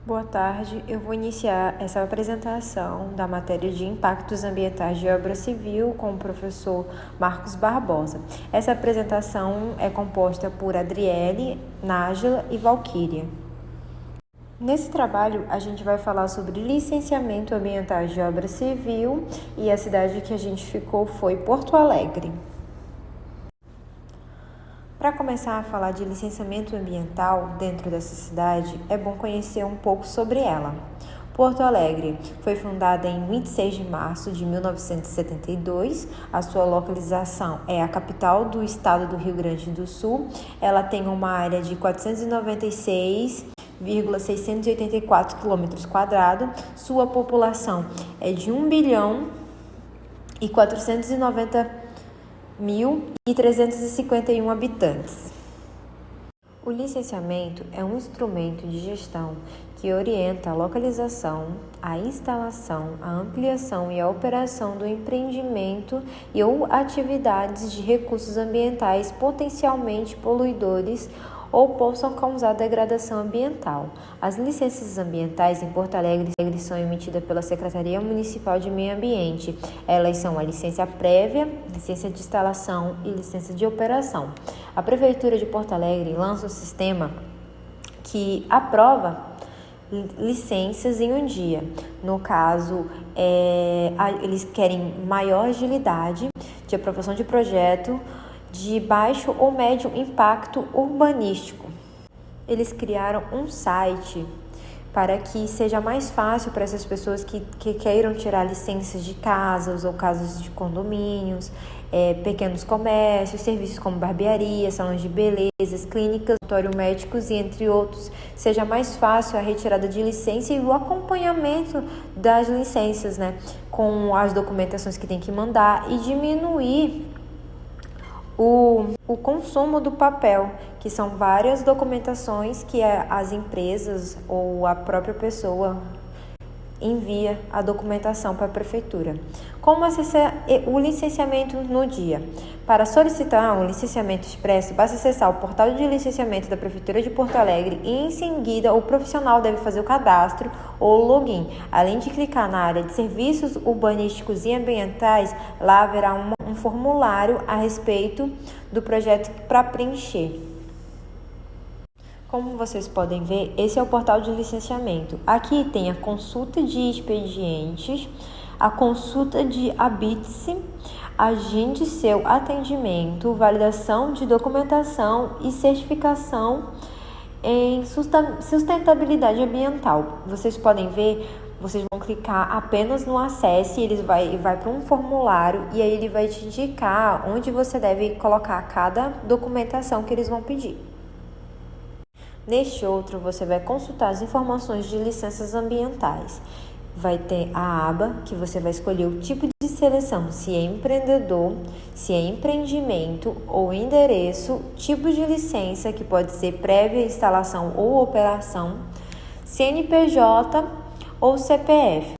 Boa tarde, eu vou iniciar essa apresentação da matéria de impactos ambientais de obra civil com o professor Marcos Barbosa. Essa apresentação é composta por Adriele, Nájila e Valquíria. Nesse trabalho, a gente vai falar sobre licenciamento ambiental de obra civil e a cidade que a gente ficou foi Porto Alegre. Para começar a falar de licenciamento ambiental dentro dessa cidade, é bom conhecer um pouco sobre ela. Porto Alegre foi fundada em 26 de março de 1972. A sua localização é a capital do estado do Rio Grande do Sul. Ela tem uma área de 496,684 km². Sua população é de 1.490.351 habitantes. O licenciamento é um instrumento de gestão que orienta a localização, a instalação, a ampliação e a operação do empreendimento e ou atividades de recursos ambientais potencialmente poluidores ou possam causar degradação ambiental. As licenças ambientais em Porto Alegre são emitidas pela Secretaria Municipal de Meio Ambiente. Elas são a licença prévia, licença de instalação e licença de operação. A Prefeitura de Porto Alegre lança um sistema que aprova licenças em um dia. No caso, eles querem maior agilidade de aprovação de projeto de baixo ou médio impacto urbanístico. Eles criaram um site para que seja mais fácil para essas pessoas que queiram tirar licenças de casas ou casas de condomínios, pequenos comércios, serviços como barbearia, salões de beleza, clínicas, consultório médicos e entre outros. Seja mais fácil a retirada de licença e o acompanhamento das licenças, com as documentações que tem que mandar e diminuir o consumo do papel, que são várias documentações que as empresas ou a própria pessoa envia a documentação para a prefeitura. Como acessar o licenciamento no dia? Para solicitar um licenciamento expresso, basta acessar o portal de licenciamento da Prefeitura de Porto Alegre e em seguida o profissional deve fazer o cadastro ou login. Além de clicar na área de serviços urbanísticos e ambientais, lá haverá um formulário a respeito do projeto para preencher. Como vocês podem ver, esse é o portal de licenciamento. Aqui tem a consulta de expedientes, a consulta de habite-se, agende seu atendimento, validação de documentação e certificação em sustentabilidade ambiental. Vocês podem ver, vocês vão clicar apenas no acesse, ele vai para um formulário e aí ele vai te indicar onde você deve colocar cada documentação que eles vão pedir. Neste outro, você vai consultar as informações de licenças ambientais. Vai ter a aba que você vai escolher o tipo de seleção, se é empreendedor, se é empreendimento ou endereço, tipo de licença, que pode ser prévia instalação ou operação, CNPJ ou CPF.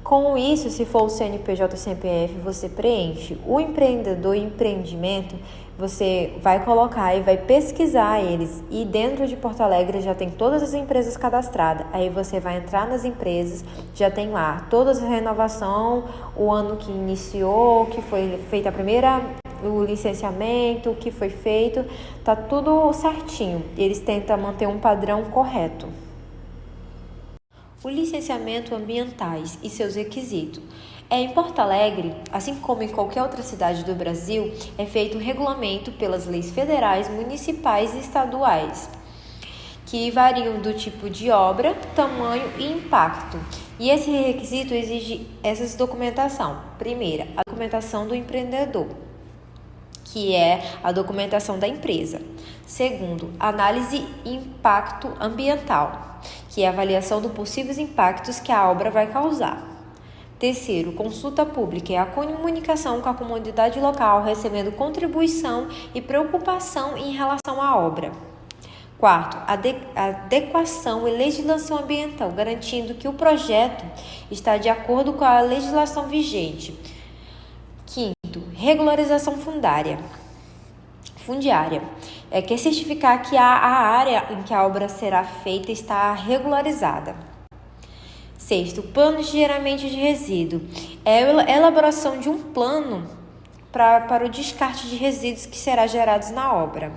Com isso, se for o CNPJ ou CPF, você preenche. O empreendedor e empreendimento, você vai colocar e vai pesquisar eles. E dentro de Porto Alegre já tem todas as empresas cadastradas. Aí você vai entrar nas empresas, já tem lá toda a renovação, o ano que iniciou, que foi feita o licenciamento, o que foi feito. Tá tudo certinho. Eles tentam manter um padrão correto. O licenciamento ambientais e seus requisitos. Em Porto Alegre, assim como em qualquer outra cidade do Brasil, é feito um regulamento pelas leis federais, municipais e estaduais, que variam do tipo de obra, tamanho e impacto. E esse requisito exige essa documentação. Primeira, a documentação do empreendedor, que é a documentação da empresa. Segundo, análise e impacto ambiental, que é a avaliação dos possíveis impactos que a obra vai causar. Terceiro, consulta pública, é a comunicação com a comunidade local, recebendo contribuição e preocupação em relação à obra. Quarto, adequação e legislação ambiental, garantindo que o projeto está de acordo com a legislação vigente. Quinto, regularização fundiária. quer certificar que a área em que a obra será feita está regularizada. Sexto, plano de gerenciamento de resíduo. É a elaboração de um plano para o descarte de resíduos que será gerados na obra.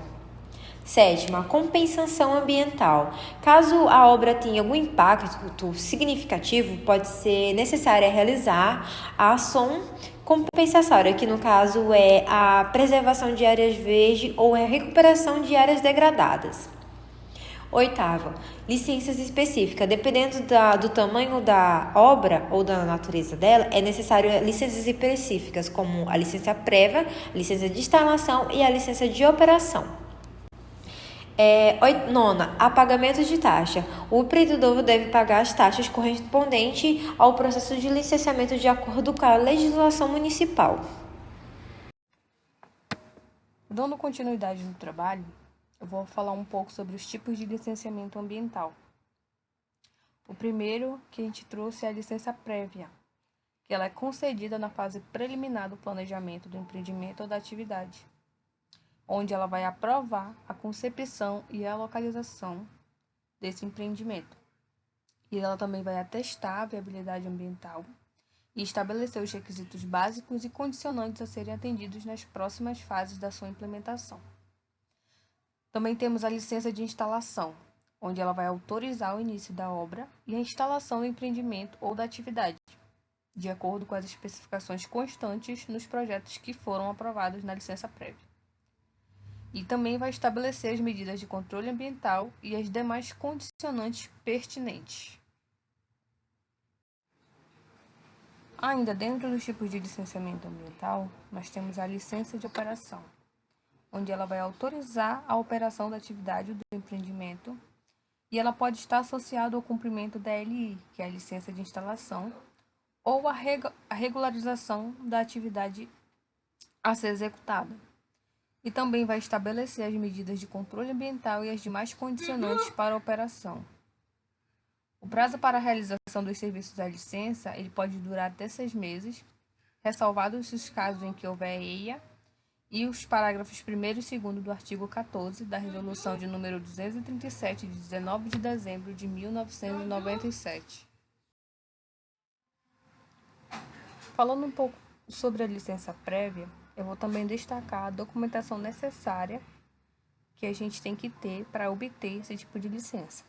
Sétima, compensação ambiental. Caso a obra tenha algum impacto significativo, pode ser necessário realizar a ação compensatória, que no caso é a preservação de áreas verdes ou a recuperação de áreas degradadas. Oitava, licenças específicas. Dependendo do tamanho da obra ou da natureza dela, é necessário licenças específicas, como a licença prévia, a licença de instalação e a licença de operação. Nona, apagamento de taxa. O empreendedor deve pagar as taxas correspondentes ao processo de licenciamento de acordo com a legislação municipal. Dando continuidade no trabalho, eu vou falar um pouco sobre os tipos de licenciamento ambiental. O primeiro que a gente trouxe é a licença prévia, que ela é concedida na fase preliminar do planejamento do empreendimento ou da atividade, onde ela vai aprovar a concepção e a localização desse empreendimento. E ela também vai atestar a viabilidade ambiental e estabelecer os requisitos básicos e condicionantes a serem atendidos nas próximas fases da sua implementação. Também temos a licença de instalação, onde ela vai autorizar o início da obra e a instalação do empreendimento ou da atividade, de acordo com as especificações constantes nos projetos que foram aprovados na licença prévia. E também vai estabelecer as medidas de controle ambiental e as demais condicionantes pertinentes. Ainda dentro dos tipos de licenciamento ambiental, nós temos a licença de operação, onde ela vai autorizar a operação da atividade do empreendimento e ela pode estar associada ao cumprimento da LI, que é a licença de instalação, ou a regularização da atividade a ser executada. E também vai estabelecer as medidas de controle ambiental e as demais condicionantes para a operação. O prazo para a realização dos serviços da licença ele pode durar até 6 meses, ressalvados os casos em que houver EIA e os parágrafos 1º e 2º do artigo 14 da Resolução de número 237, de 19 de dezembro de 1997. Falando um pouco sobre a licença prévia, eu vou também destacar a documentação necessária que a gente tem que ter para obter esse tipo de licença.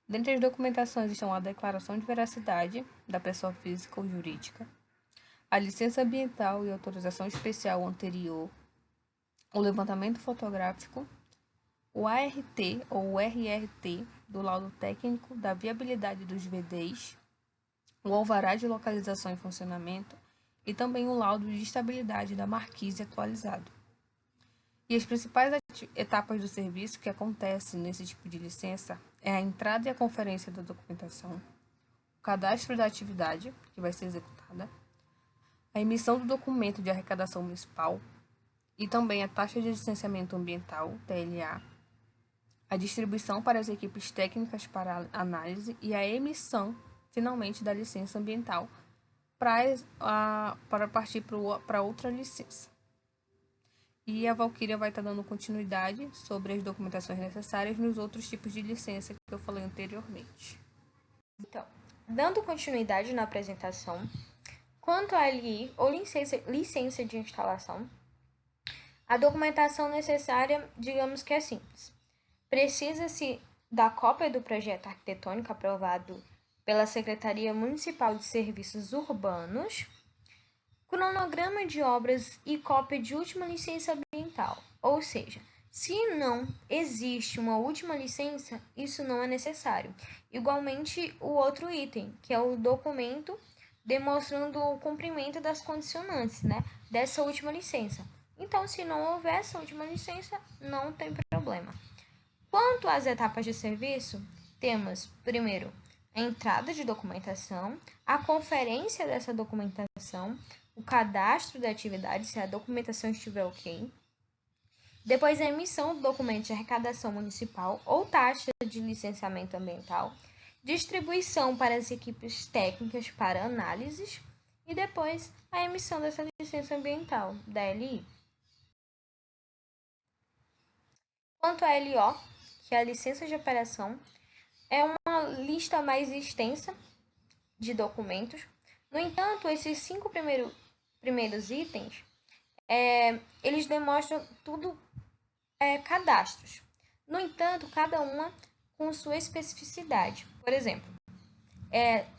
Dentre as documentações estão a declaração de veracidade da pessoa física ou jurídica, a licença ambiental e autorização especial anterior, o levantamento fotográfico, o ART ou o RRT do laudo técnico da viabilidade dos VDs, o alvará de localização e funcionamento e também o laudo de estabilidade da marquise atualizado. E as principais etapas do serviço que acontecem nesse tipo de licença é a entrada e a conferência da documentação, o cadastro da atividade que vai ser executada, a emissão do documento de arrecadação municipal e também a taxa de licenciamento ambiental, TLA, a distribuição para as equipes técnicas para análise e a emissão, finalmente, da licença ambiental para partir para outra licença. E a Valquíria vai estar dando continuidade sobre as documentações necessárias nos outros tipos de licença que eu falei anteriormente. Então, dando continuidade na apresentação, quanto à LI ou licença de instalação, a documentação necessária, digamos que é simples. Precisa-se da cópia do projeto arquitetônico aprovado pela Secretaria Municipal de Serviços Urbanos, cronograma de obras e cópia de última licença ambiental. Ou seja, se não existe uma última licença, isso não é necessário. Igualmente, o outro item, que é o documento demonstrando o cumprimento das condicionantes, dessa última licença. Então, se não houver essa última licença, não tem problema. Quanto às etapas de serviço, temos, primeiro, a entrada de documentação, a conferência dessa documentação, o cadastro da atividade, se a documentação estiver ok, depois a emissão do documento de arrecadação municipal ou taxa de licenciamento ambiental, distribuição para as equipes técnicas para análises e depois a emissão dessa licença ambiental, da LI. Quanto à LO, que é a licença de operação, é uma lista mais extensa de documentos. No entanto, esses 5 primeiros itens, eles demonstram tudo cadastros. No entanto, cada uma com sua especificidade. Por exemplo,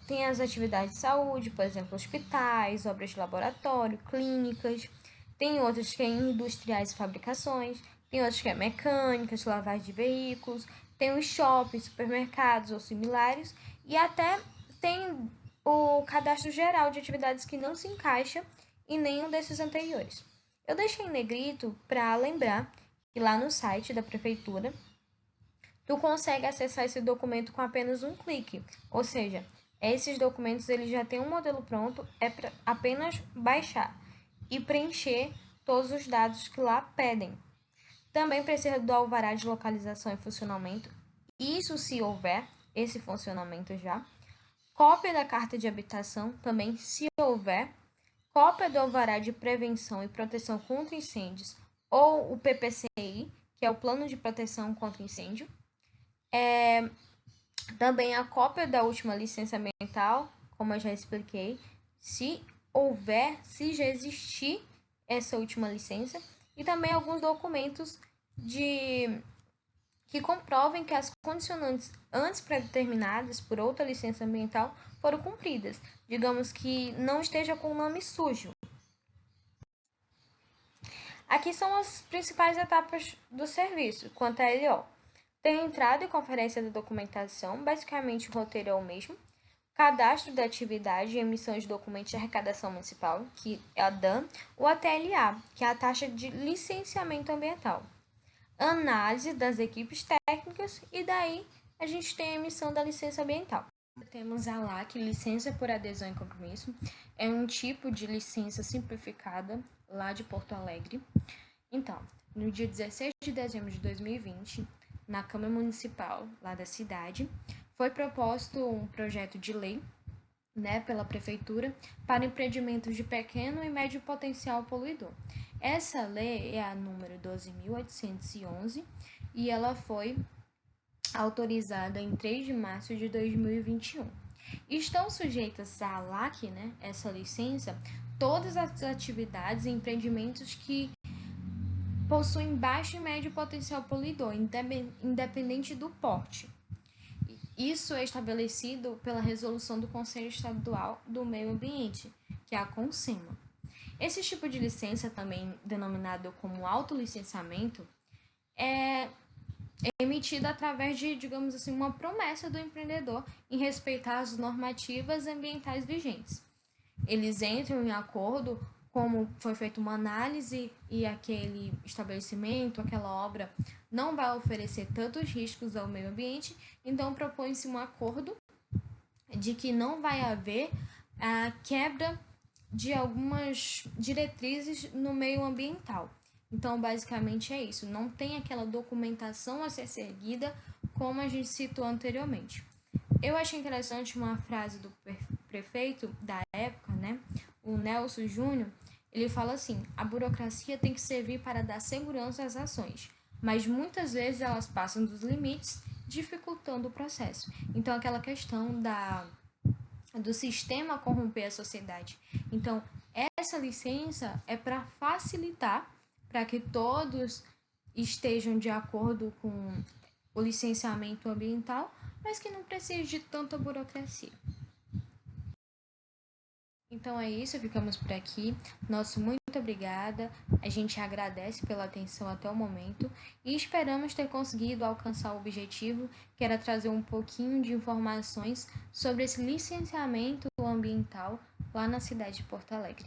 tem as atividades de saúde, por exemplo, hospitais, obras de laboratório, clínicas. Tem outras que é industriais e fabricações. Tem outras que é mecânicas, lavagem de veículos. Tem os shoppings, supermercados ou similares. E até tem o cadastro geral de atividades que não se encaixa em nenhum desses anteriores. Eu deixei em negrito para lembrar que lá no site da prefeitura tu consegue acessar esse documento com apenas um clique. Ou seja, esses documentos eles já têm um modelo pronto, é para apenas baixar e preencher todos os dados que lá pedem. Também precisa do alvará de localização e funcionamento, isso se houver esse funcionamento já. Cópia da carta de habitação, também se houver. Cópia do alvará de prevenção e proteção contra incêndios, ou o PPCI, que é o Plano de Proteção contra Incêndio. Também a cópia da última licença ambiental, como eu já expliquei, se já existir essa última licença, e também alguns documentos que comprovem que as condicionantes antes pré-determinadas por outra licença ambiental foram cumpridas. Digamos que não esteja com o nome sujo. Aqui são as principais etapas do serviço, quanto à LO. Tem a entrada e conferência da documentação, basicamente o roteiro é o mesmo. Cadastro da atividade e emissão de documentos de arrecadação municipal, que é a DAM, ou a TLA, que é a taxa de licenciamento ambiental. Análise das equipes técnicas e daí a gente tem a emissão da licença ambiental. Temos a LAC, licença por adesão e compromisso, é um tipo de licença simplificada lá de Porto Alegre. Então, no dia 16 de dezembro de 2020, na Câmara Municipal lá da cidade, foi proposto um projeto de lei, pela Prefeitura para empreendimentos de pequeno e médio potencial poluidor. Essa lei é a número 12.811 e ela foi autorizada em 3 de março de 2021. Estão sujeitas à LAC, essa licença, todas as atividades e empreendimentos que possuem baixo e médio potencial poluidor, independente do porte. Isso é estabelecido pela resolução do Conselho Estadual do Meio Ambiente, que é a CONSEMA. Esse tipo de licença, também denominado como autolicenciamento, é emitida através de, digamos assim, uma promessa do empreendedor em respeitar as normativas ambientais vigentes. Eles entram em acordo como foi feita uma análise e aquele estabelecimento, aquela obra não vai oferecer tantos riscos ao meio ambiente, então propõe-se um acordo de que não vai haver a quebra de algumas diretrizes no meio ambiental. Então, basicamente é isso, não tem aquela documentação a ser seguida como a gente citou anteriormente. Eu achei interessante uma frase do prefeito da época, o Nelson Júnior. Ele fala assim: a burocracia tem que servir para dar segurança às ações, mas muitas vezes elas passam dos limites, dificultando o processo. Então, aquela questão do sistema corromper a sociedade. Então, essa licença é para facilitar, para que todos estejam de acordo com o licenciamento ambiental, mas que não precise de tanta burocracia. Então é isso, ficamos por aqui. Nosso muito obrigada. A gente agradece pela atenção até o momento e esperamos ter conseguido alcançar o objetivo, que era trazer um pouquinho de informações sobre esse licenciamento ambiental lá na cidade de Porto Alegre.